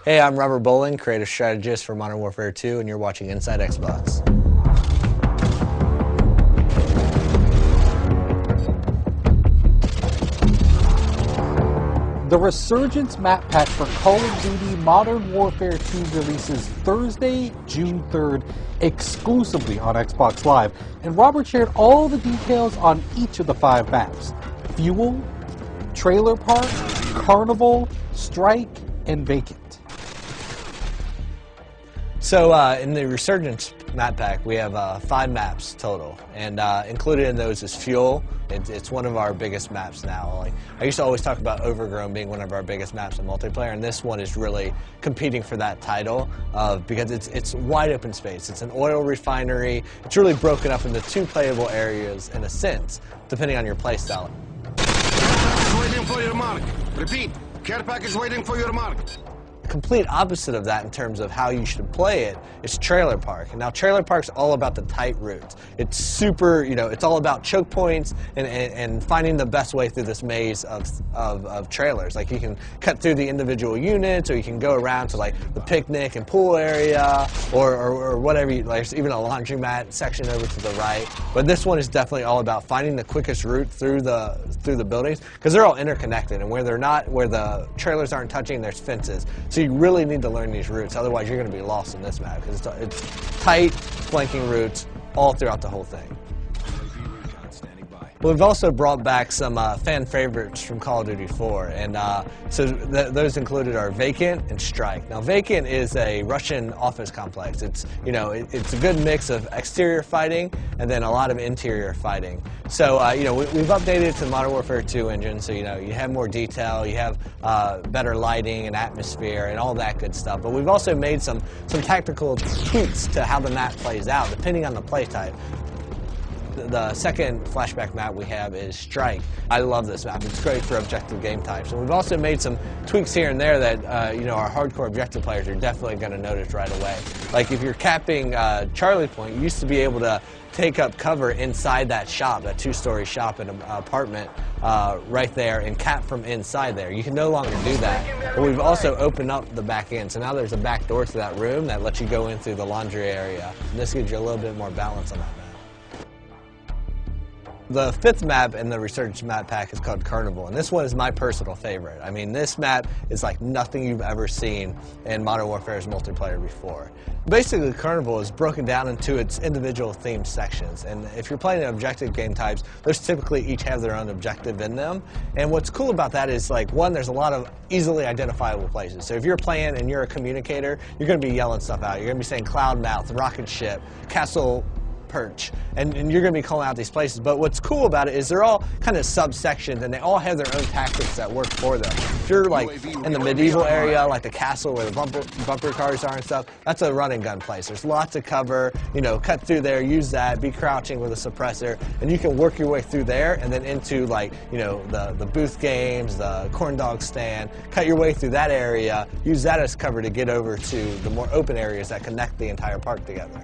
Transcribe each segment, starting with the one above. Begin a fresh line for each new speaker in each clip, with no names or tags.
Hey, I'm Robert Bowling, creative strategist for Modern Warfare 2, and you're watching Inside Xbox.
The Resurgence map pack for Call of Duty Modern Warfare 2 releases Thursday, June 3rd, exclusively on Xbox Live. And Robert shared all the details on each of the 5 maps: Fuel, Trailer Park, Carnival, Strike, and Vacant.
So in the Resurgence map pack, we have 5 maps total, and included in those is Fuel. It's one of our biggest maps now. Like, I used to always talk about Overgrown being one of our biggest maps in multiplayer, and this one is really competing for that title because it's wide open space. It's an oil refinery. It's really broken up into 2 playable areas in a sense, depending on your playstyle.
Waiting for your mark. Repeat, care package waiting for your mark.
Complete opposite of that in terms of how you should play it is Trailer Park. And now Trailer Park's all about the tight routes. It's super, it's all about choke points and finding the best way through this maze of trailers. Like, you can cut through the individual units, or you can go around to like the picnic and pool area, or whatever. Like, there's even a laundromat section over to the right. But this one is definitely all about finding the quickest route through the buildings, because they're all interconnected, and where the trailers aren't touching, there's fences. So you really need to learn these routes, otherwise you're going to be lost in this map, because it's tight, flanking routes all throughout the whole thing. Well, we've also brought back some fan favorites from Call of Duty 4, and so those included are Vacant and Strike. Now, Vacant is a Russian office complex. It's it's a good mix of exterior fighting and then a lot of interior fighting. So we've updated it to the Modern Warfare 2 engine, so you have more detail, you have better lighting and atmosphere and all that good stuff. But we've also made some tactical tweaks to how the map plays out depending on the play type. The second flashback map we have is Strike. I love this map. It's great for objective game types. And we've also made some tweaks here and there that our hardcore objective players are definitely going to notice right away. Like, if you're capping Charlie Point, you used to be able to take up cover inside that shop, that 2-story shop in an apartment right there, and cap from inside there. You can no longer do that. But we've also opened up the back end, so now there's a back door to that room that lets you go in through the laundry area. And this gives you a little bit more balance on that map. The 5th map in the Resurgence map pack is called Carnival, and this one is my personal favorite. I mean, this map is like nothing you've ever seen in Modern Warfare's multiplayer before. Basically, Carnival is broken down into its individual themed sections, and if you're playing objective game types, those typically each have their own objective in them. And what's cool about that is, like, one, there's a lot of easily identifiable places. So if you're playing and you're a communicator, you're going to be yelling stuff out. You're going to be saying Cloudmouth, Rocket Ship, Castle Perch, and you're going to be calling out these places. But what's cool about it is they're all kind of subsections, and they all have their own tactics that work for them. If you're like in the medieval area, like the castle where the bumper cars are and stuff, that's a run and gun place. There's lots of cover, cut through there, use that, be crouching with a suppressor, and you can work your way through there and then into, like, the booth games, the corn dog stand, cut your way through that area, use that as cover to get over to the more open areas that connect the entire park together.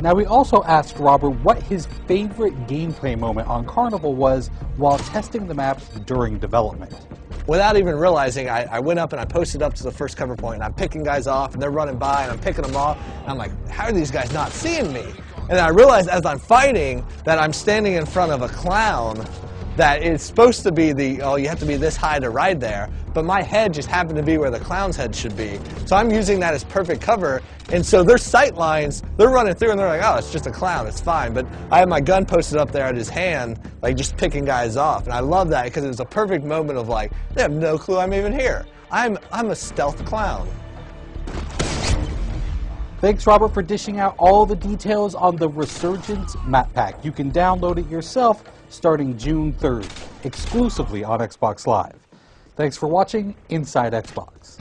Now, we also asked Robert what his favorite gameplay moment on Carnival was while testing the map during development.
Without even realizing, I went up and I posted up to the first cover point, and I'm picking guys off, and they're running by, and I'm picking them off, and I'm like, how are these guys not seeing me? And then I realized as I'm fighting that I'm standing in front of a clown that is supposed to be you have to be this high to ride there, but my head just happened to be where the clown's head should be. So I'm using that as perfect cover, and so their sight lines, they're running through and they're like, oh, it's just a clown, it's fine. But I have my gun posted up there at his hand, like just picking guys off, and I love that because it was a perfect moment of, like, they have no clue I'm even here. I'm a stealth clown.
Thanks, Robert, for dishing out all the details on the Resurgence map pack. You can download it yourself starting June 3rd, exclusively on Xbox Live. Thanks for watching Inside Xbox.